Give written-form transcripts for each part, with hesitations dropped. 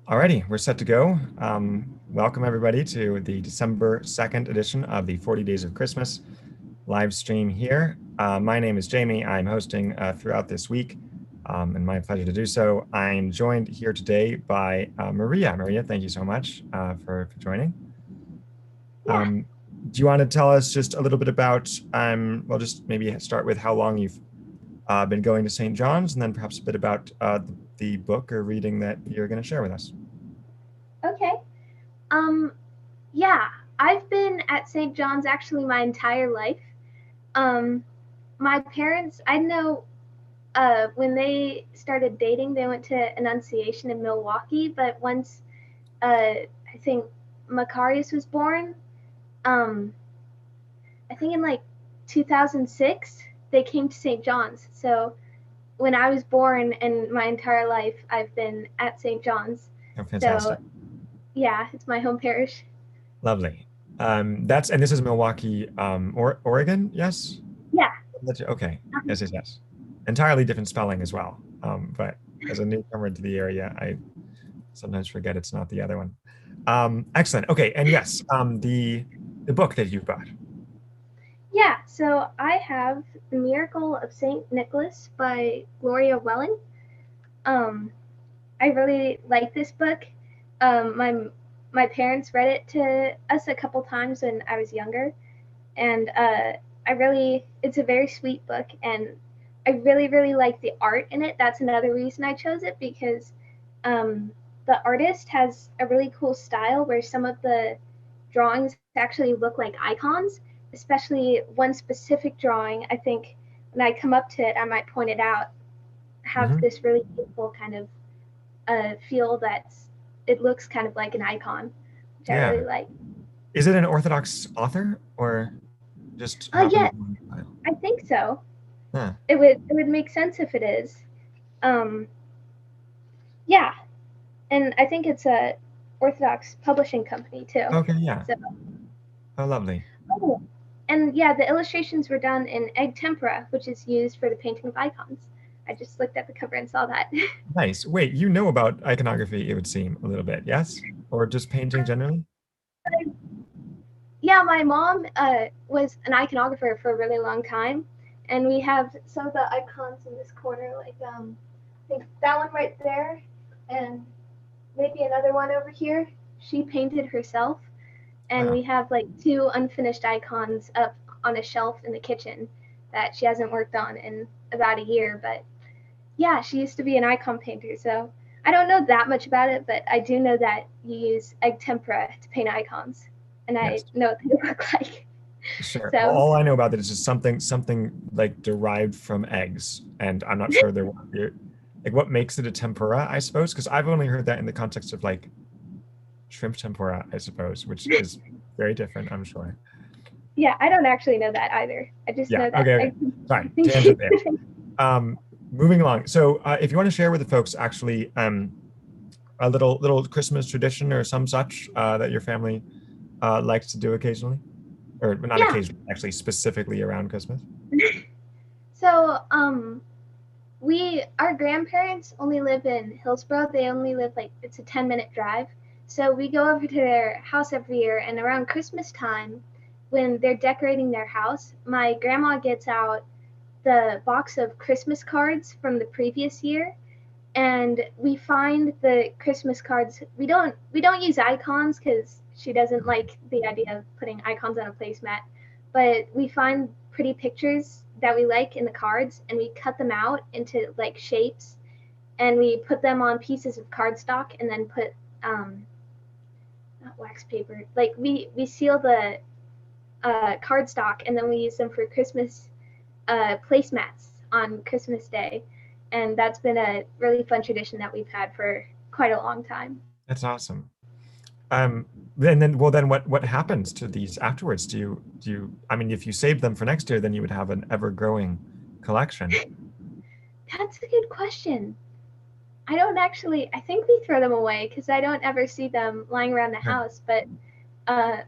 Alrighty, we're set to go. Welcome everybody to the December 2nd edition of the 40 Days of Christmas live stream here. My name is Jamie. I'm hosting throughout this week, and my pleasure to do so. I'm joined here today by Maria. Maria, thank you so much for joining. Yeah. Do you want to tell us just a little bit about, well, just maybe start with how long you've been going to St. John's, and then perhaps a bit about the book or reading that you're going to share with us. Okay. Um, yeah, I've been at St. John's actually my entire life. Um, my parents, I know when they started dating, they went to Annunciation in Milwaukee, but once I think Macarius was born, um, I think in like 2006, they came to St. John's. So when I was born and my entire life, I've been at St. John's. Oh, So fantastic. yeah, it's my home parish. Lovely. And this is Milwaukee, Oregon, yes? Yeah. Okay. Yes, yes, yes. Entirely different spelling as well. But as a newcomer to the area, I sometimes forget it's not the other one. Excellent. Okay, and yes, the book that you brought. Yeah, so I have The Miracle of St. Nicholas by Gloria Whelan. Um, I really like this book. My parents read it to us a couple times when I was younger, and it's a very sweet book, and I really like the art in it. That's another reason I chose it because um, the artist has a really cool style where some of the drawings actually look like icons, especially one specific drawing. I think when I come up to it, I might point it out, have Mhm. this really beautiful kind of feel that's it looks kind of like an icon, which I Yeah. really like. Is it an Orthodox author or just Oh happened yeah, to be in the title? I think so. Huh. It would make sense if it is. Um, yeah, and I think it's a Orthodox publishing company too. Okay, yeah. So, Oh, lovely. oh, and yeah, the illustrations were done in egg tempera, which is used for the painting of icons. I just looked at the cover and saw that. Nice. Wait, you know about iconography, it would seem, a little bit, yes? Or just painting generally? Yeah, my mom was an iconographer for a really long time, and we have some of the icons in this corner, like I think that one right there, and maybe another one over here. She painted herself, and Wow. we have like two unfinished icons up on a shelf in the kitchen that she hasn't worked on in about a year. But yeah, she used to be an icon painter, so I don't know that much about it, but I do know that you use egg tempera to paint icons, and Yes. I know what they look like. Sure. So All I know about it is just something like derived from eggs, and I'm not sure like what makes it a tempura, I suppose, because I've only heard that in the context of like shrimp tempura, I suppose, which is very different, I'm sure. yeah, I don't actually know that either. I just Yeah. know that Okay. Okay. egg Sorry. tempera. Tangent there. Um, Moving along. So, if you want to share with the folks actually a little Christmas tradition or some such that your family likes to do occasionally, or not Yeah. occasionally, actually specifically around Christmas. So we our grandparents only live in Hillsborough. They only live like it's a 10-minute drive. So we go over to their house every year, and around Christmas time, when they're decorating their house, my grandma gets out the box of Christmas cards from the previous year, and we find the Christmas cards. We don't use icons because she doesn't like the idea of putting icons on a placemat, but we find pretty pictures that we like in the cards, and we cut them out into like shapes, and we put them on pieces of cardstock, and then put not wax paper. Like we seal the cardstock, and then we use them for Christmas placemats on Christmas Day, and that's been a really fun tradition that we've had for quite a long time. That's awesome. Um, then what happens to these afterwards? I mean, if you save them for next year, then you would have an ever growing collection. That's a good question. I don't actually. I think we throw them away because I don't ever see them lying around the Yeah. house. But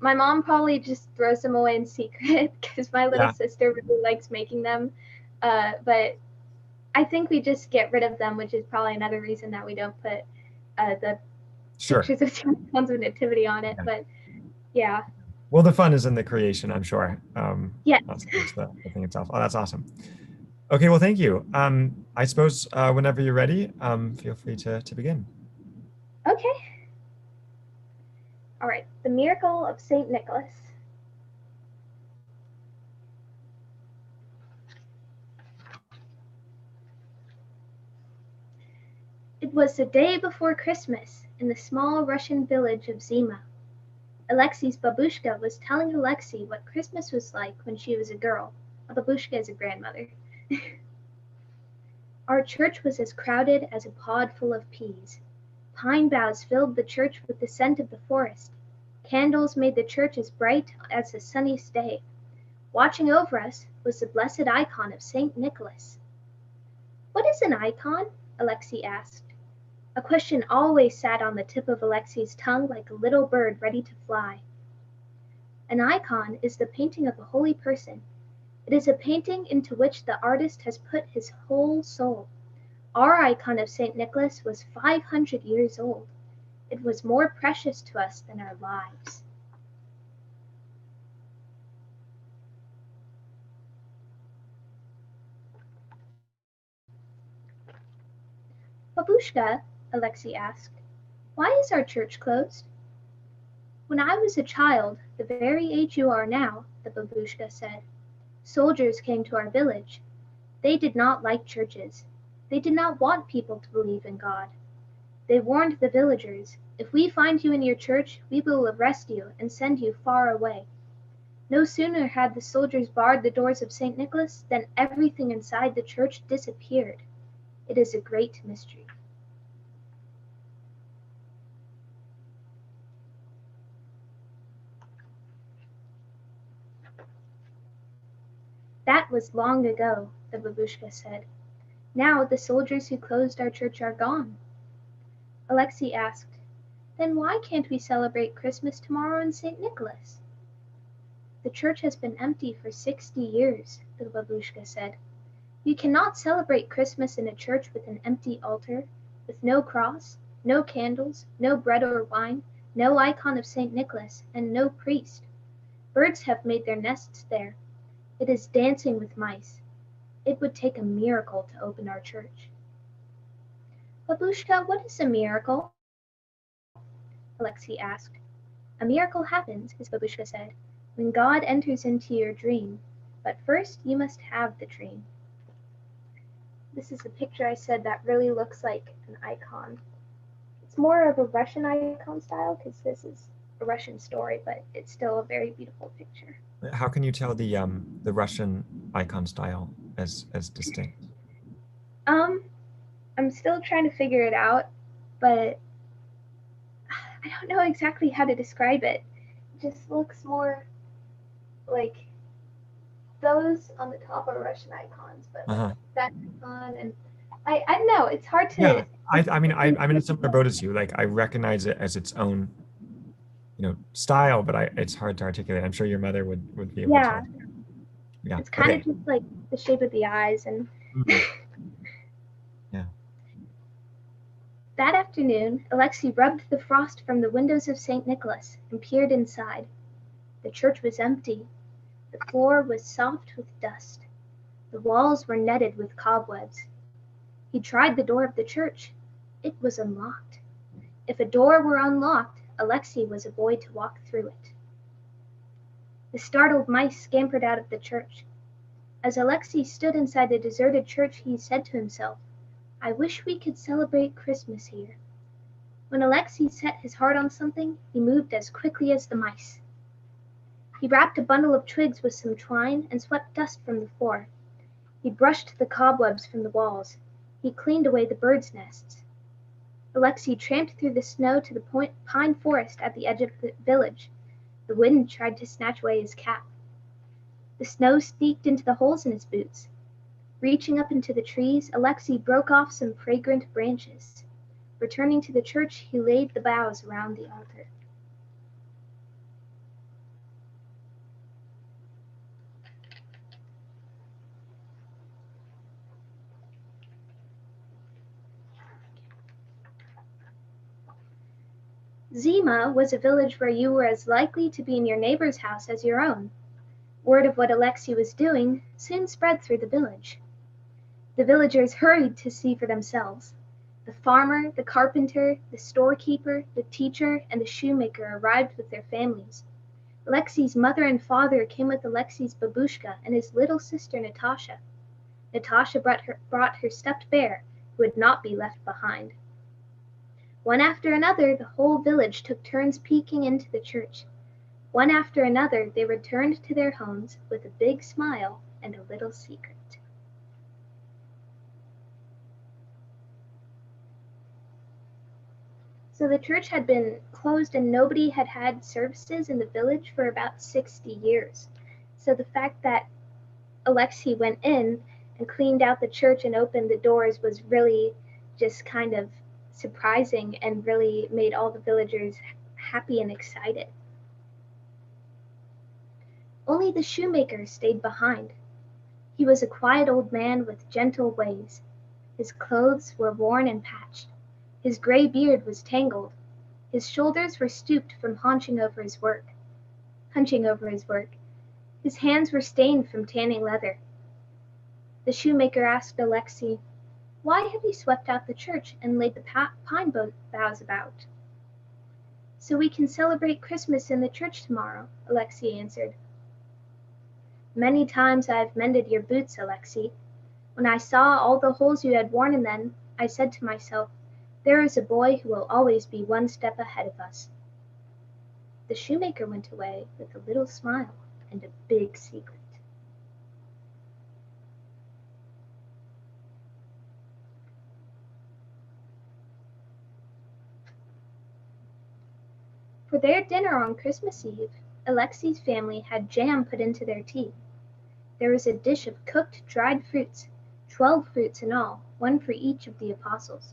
my mom probably just throws them away in secret because my little Yeah. sister really likes making them. But I think we just get rid of them, which is probably another reason that we don't put the Sure. pictures of two icons of nativity on it, Yeah. but yeah. Well, the fun is in the creation, I'm sure. Yes. Not so much the thing itself. Oh, that's awesome. Okay, well, thank you. I suppose whenever you're ready, feel free to begin. Okay. All right. The Miracle of St. Nicholas. It was the day before Christmas in the small Russian village of Zima. Alexi's babushka was telling Alexi what Christmas was like when she was a girl. A babushka is a grandmother. Our church was as crowded as a pod full of peas. Pine boughs filled the church with the scent of the forest. Candles made the church as bright as the sunniest day. Watching over us was the blessed icon of St. Nicholas. What is an icon? Alexi asked. A question always sat on the tip of Alexi's tongue like a little bird ready to fly. An icon is the painting of a holy person. It is a painting into which the artist has put his whole soul. Our icon of St. Nicholas was 500 years old. It was more precious to us than our lives. Babushka, Alexi asked, why is our church closed? When I was a child, the very age you are now, the babushka said, soldiers came to our village. They did not like churches. They did not want people to believe in God. They warned the villagers, if we find you in your church, we will arrest you and send you far away. No sooner had the soldiers barred the doors of St. Nicholas than everything inside the church disappeared. It is a great mystery. That was long ago, the babushka said. Now the soldiers who closed our church are gone. Alexi asked, then why can't we celebrate Christmas tomorrow in St. Nicholas? The church has been empty for 60 years, the babushka said. You cannot celebrate Christmas in a church with an empty altar, with no cross, no candles, no bread or wine, no icon of St. Nicholas, and no priest. Birds have made their nests there. It is dancing with mice. It would take a miracle to open our church. Babushka, what is a miracle? Alexi asked. A miracle happens, his babushka said, when God enters into your dream. But first you must have the dream. This is a picture I said that really looks like an icon. It's more of a Russian icon style because this is a Russian story, but it's still a very beautiful picture. How can you tell the Russian icon style as distinct? I'm still trying to figure it out, but I don't know exactly how to describe it. It just looks more like those on the top are Russian icons, but like that icon and I don't know. It's hard to. Yeah, I mean I'm in a similar boat as you. Like I recognize it as its own, style, but it's hard to articulate. I'm sure your mother would be able Yeah, to. Yeah. it's kind of Okay. just like the shape of the eyes and. Mhm. Yeah. That afternoon, Alexi rubbed the frost from the windows of St. Nicholas and peered inside. The church was empty. The floor was soft with dust. The walls were netted with cobwebs. He tried the door of the church. It was unlocked. If a door were unlocked, Alexi was a boy to walk through it. The startled mice scampered out of the church. As Alexi stood inside the deserted church, he said to himself, I wish we could celebrate Christmas here. When Alexi set his heart on something, he moved as quickly as the mice. He wrapped a bundle of twigs with some twine and swept dust from the floor. He brushed the cobwebs from the walls. He cleaned away the birds' nests. Alexi tramped through the snow to the pine forest at the edge of the village. The wind tried to snatch away his cap. The snow sneaked into the holes in his boots. Reaching up into the trees, Alexi broke off some fragrant branches. Returning to the church, he laid the boughs around the altar. Zima was a village where you were as likely to be in your neighbor's house as your own. Word of what Alexi was doing soon spread through the village. The villagers hurried to see for themselves. The farmer, the carpenter, the storekeeper, the teacher, and the shoemaker arrived with their families. Alexi's mother and father came with Alexi's babushka and his little sister Natasha. Natasha brought her stuffed bear, who would not be left behind. One after another, the whole village took turns peeking into the church. One after another, they returned to their homes with a big smile and a little secret. So the church had been closed and nobody had had services in the village for about 60 years. So the fact that Alexi went in and cleaned out the church and opened the doors was really just kind of surprising and really made all the villagers happy and excited. Only the shoemaker stayed behind. He was a quiet old man with gentle ways. His clothes were worn and patched. His gray beard was tangled. His shoulders were stooped from hunching over his work. His hands were stained from tanning leather. The shoemaker asked Alexi, "Why have you swept out the church and laid the pine boughs about?" "So we can celebrate Christmas in the church tomorrow," Alexi answered. "Many times I have mended your boots, Alexi. When I saw all the holes you had worn in them, I said to myself, 'There is a boy who will always be one step ahead of us.'" The shoemaker went away with a little smile and a big secret. For their dinner on Christmas Eve, Alexi's family had jam put into their tea. There was a dish of cooked dried fruits, 12 fruits in all, one for each of the apostles.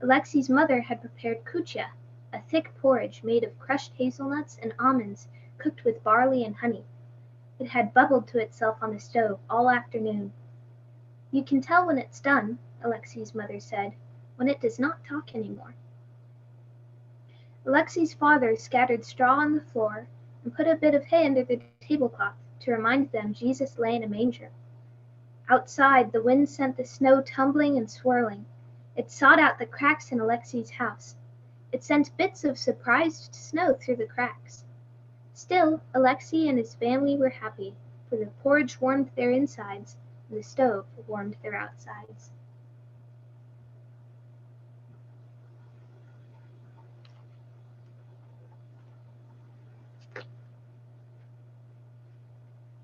Alexi's mother had prepared kuchia, a thick porridge made of crushed hazelnuts and almonds cooked with barley and honey. It had bubbled to itself on the stove all afternoon. "You can tell when it's done," Alexi's mother said, "when it does not talk anymore." Alexi's father scattered straw on the floor and put a bit of hay under the tablecloth to remind them Jesus lay in a manger. Outside, the wind sent the snow tumbling and swirling. It sawed out the cracks in Alexi's house. It sent bits of surprised snow through the cracks. Still, Alexi and his family were happy, for the porridge warmed their insides and the stove warmed their outsides.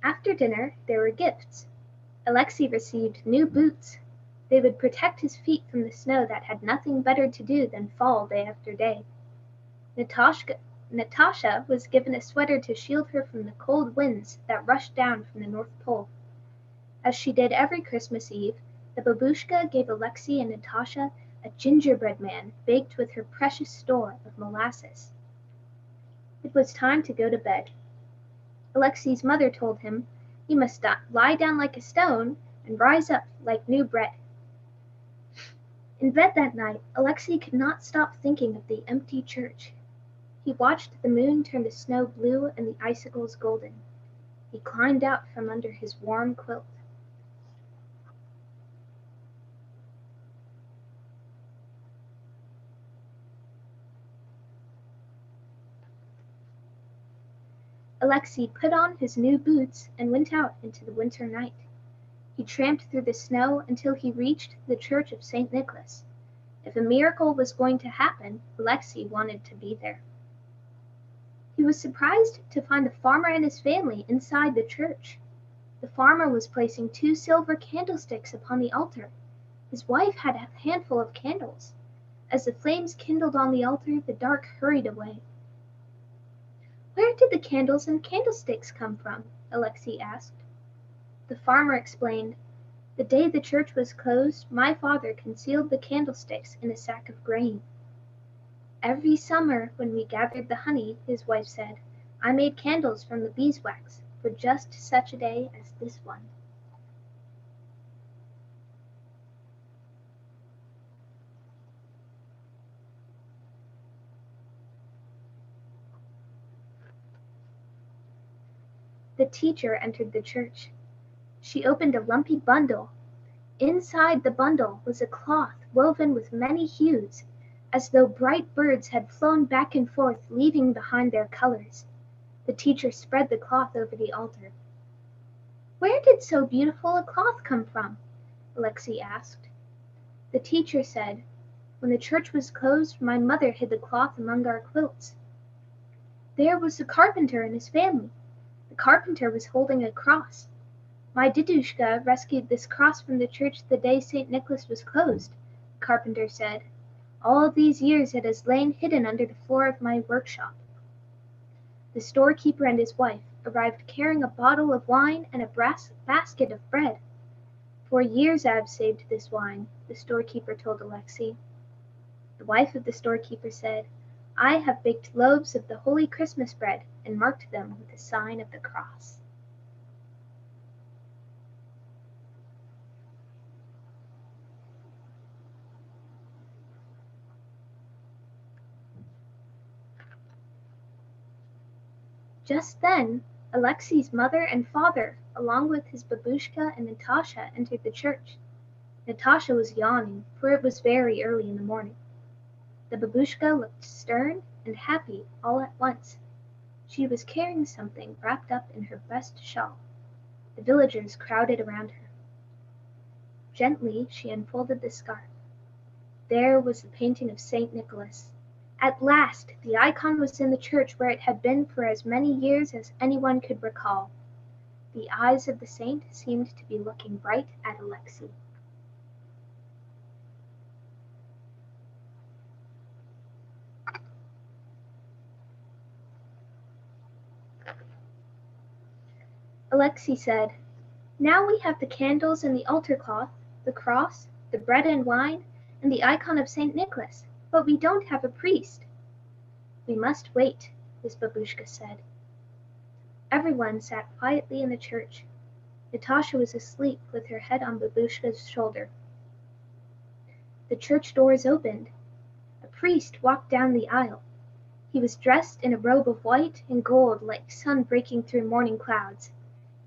After dinner, there were gifts. Alexi received new boots. They would protect his feet from the snow that had nothing better to do than fall day after day. Natasha was given a sweater to shield her from the cold winds that rushed down from the North Pole. As she did every Christmas Eve, the babushka gave Alexi and Natasha a gingerbread man baked with her precious store of molasses. It was time to go to bed. Alexi's mother told him, "You must lie down like a stone and rise up like new bread." In bed that night, Alexi could not stop thinking of the empty church. He watched the moon turn the snow blue and the icicles golden. He climbed out from under his warm quilt. Alexi put on his new boots and went out into the winter night. He tramped through the snow until he reached the church of St. Nicholas. If a miracle was going to happen, Alexi wanted to be there. He was surprised to find the farmer and his family inside the church. The farmer was placing 2 silver candlesticks upon the altar. His wife had a handful of candles. As the flames kindled on the altar, the dark hurried away. "Where did the candles and candlesticks come from?" Alexi asked. The farmer explained, "The day the church was closed, my father concealed the candlesticks in a sack of grain." "Every summer, when we gathered the honey," his wife said, "I made candles from the beeswax for just such a day as this one." The teacher entered the church. She opened a lumpy bundle. Inside the bundle was a cloth woven with many hues, as though bright birds had flown back and forth, leaving behind their colors. The teacher spread the cloth over the altar. "Where did so beautiful a cloth come from?" Alexi asked. The teacher said, "When the church was closed, my mother hid the cloth among our quilts. There was a carpenter and his family. The carpenter was holding a cross. My didushka rescued this cross from the church the day St. Nicholas was closed," the carpenter said. "All these years it has lain hidden under the floor of my workshop." The storekeeper and his wife arrived carrying a bottle of wine and a brass basket of bread. "For years I have saved this wine," the storekeeper told Alexi. The wife of the storekeeper said, "I have baked loaves of the holy Christmas bread and marked them with the sign of the cross." Just then, Alexi's mother and father, along with his babushka and Natasha, entered the church. Natasha was yawning, for it was very early in the morning. The babushka looked stern and happy all at once. She was carrying something wrapped up in her best shawl. The villagers crowded around her. Gently she unfolded the scarf. There was the painting of St. Nicholas. At last the icon was in the church, where it had been for as many years as anyone could recall. The eyes of the saint seemed to be looking bright at Alexi. Alexi said, "Now we have the candles and the altar cloth, the cross, the bread and wine, and the icon of St. Nicholas, but we don't have a priest." "We must wait," his babushka said. Everyone sat quietly in the church. Natasha was asleep with her head on babushka's shoulder. The church doors opened. A priest walked down the aisle. He was dressed in a robe of white and gold, like sun breaking through morning clouds.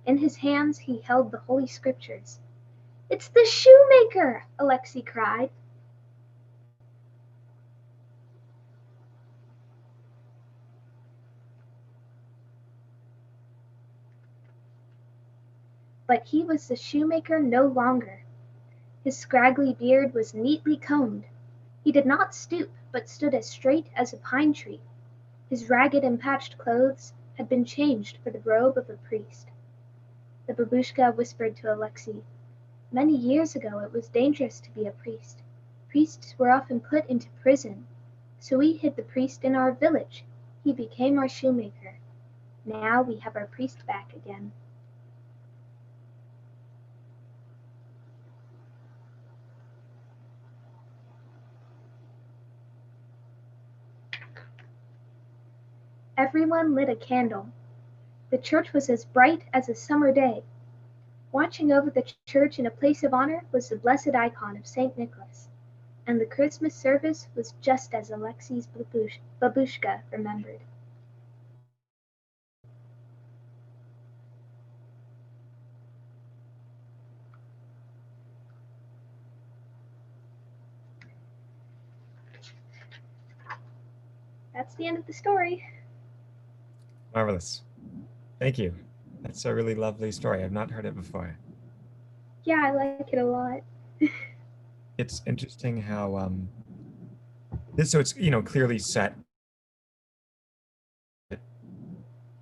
In his hands he held the Holy Scriptures. "It's the Shoemaker!" Alexi cried. But he was the shoemaker no longer. His scraggly beard was neatly combed. He did not stoop, but stood as straight as a pine tree. His ragged and patched clothes had been changed for the robe of a priest. The babushka whispered to Alexi, "Many years ago it was dangerous to be a priest. Priests were often put into prison. So we hid the priest in our village. He became our shoemaker. Now we have our priest back again." Everyone lit a candle. The church was as bright as a summer day. Watching over the church in a place of honor was the blessed icon of St. Nicholas, and the Christmas service was just as Alexi's babushka remembered. That's the end of the story. Marvelous. Thank you. That's a really lovely story. I've not heard it before. Yeah, I like it a lot. It's interesting how so it's clearly set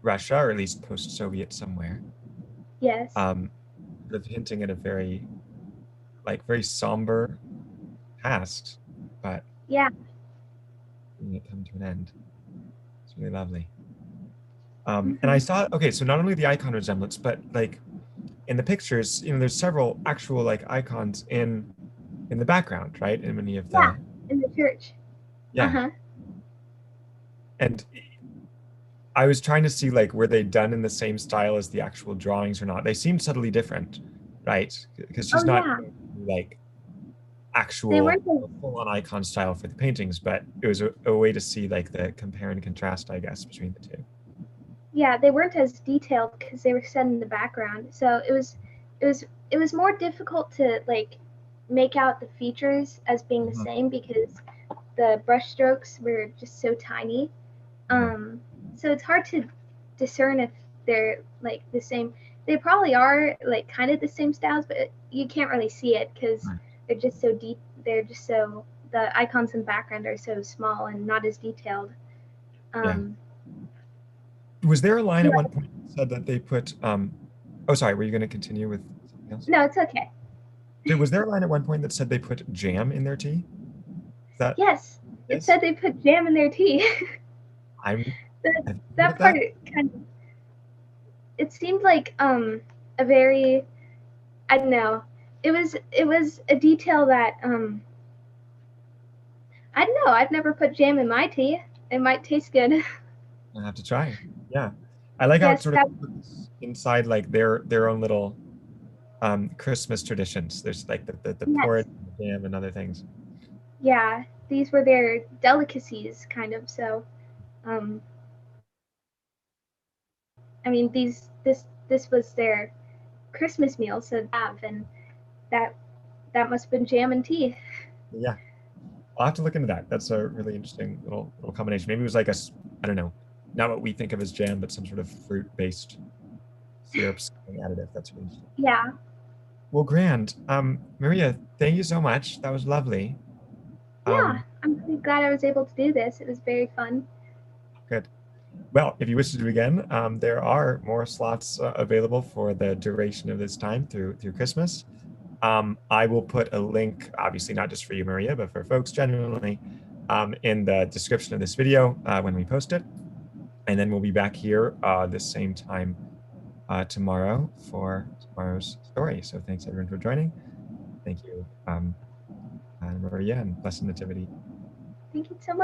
Russia, or at least post-Soviet somewhere. Yes. Sort of hinting at a very somber past, but Yeah. seeing it come to an end. It's really lovely. And I saw, okay, so not only the icon resemblance, but like in the pictures, there's several actual like icons in the background, right? In many of Yeah, the in the church. yeah. Uh-huh. And I was trying to see like were they done in the same style as the actual drawings or not. They seemed subtly different, right? Because she's Oh not yeah. like They actual weren't the full-on icon style for the paintings, but it was a way to see like the compare and contrast, I guess, between the two. yeah, they weren't as detailed because they were set in the background. So it was it was more difficult to like make out the features as being the Mhm. same because the brush strokes were just so tiny. Mhm. Um, so it's hard to discern if they're like the same. They probably are like kind of the same styles, but you can't really see it because Right. they're just so deep. They're just so the icons in the background are so small and not as detailed. Yeah. Um, Was there a line yeah, at one point that said that they put oh, sorry, were you going to continue with something else? no, it's okay. Was there a line at one point that said they put jam in their tea? Is that Yes, it yes? said they put jam in their tea. I'm that Have you heard of that part that? kind of it seemed like a very I don't know. It was a detail that I don't know. I've never put jam in my tea. It might taste good. I'll have to try. Yeah. I like how it Yes, sort of that puts inside like their own little Christmas traditions. There's like the yes. porridge and the jam and other things. Yeah, these were their delicacies kind of. So, um I mean this was their Christmas meal so have and that that must have been jam and tea. Yeah. I'll have to look into that. That's a really interesting little combination. Maybe it was like I don't know, not what we think of as jam, but some sort of fruit-based syrups additive. That's really interesting. Yeah. Well, grand. Maria, thank you so much. That was lovely. Yeah, Um, I'm really glad I was able to do this. It was very fun. Good. Well, if you wish to do it again, there are more slots available for the duration of this time through Christmas. I will put a link, obviously not just for you, Maria, but for folks generally, in the description of this video when we post it. And then we'll be back here this same time tomorrow for tomorrow's story. So thanks everyone for joining. Thank you, Maria, and Blessed Nativity. Thank you so much.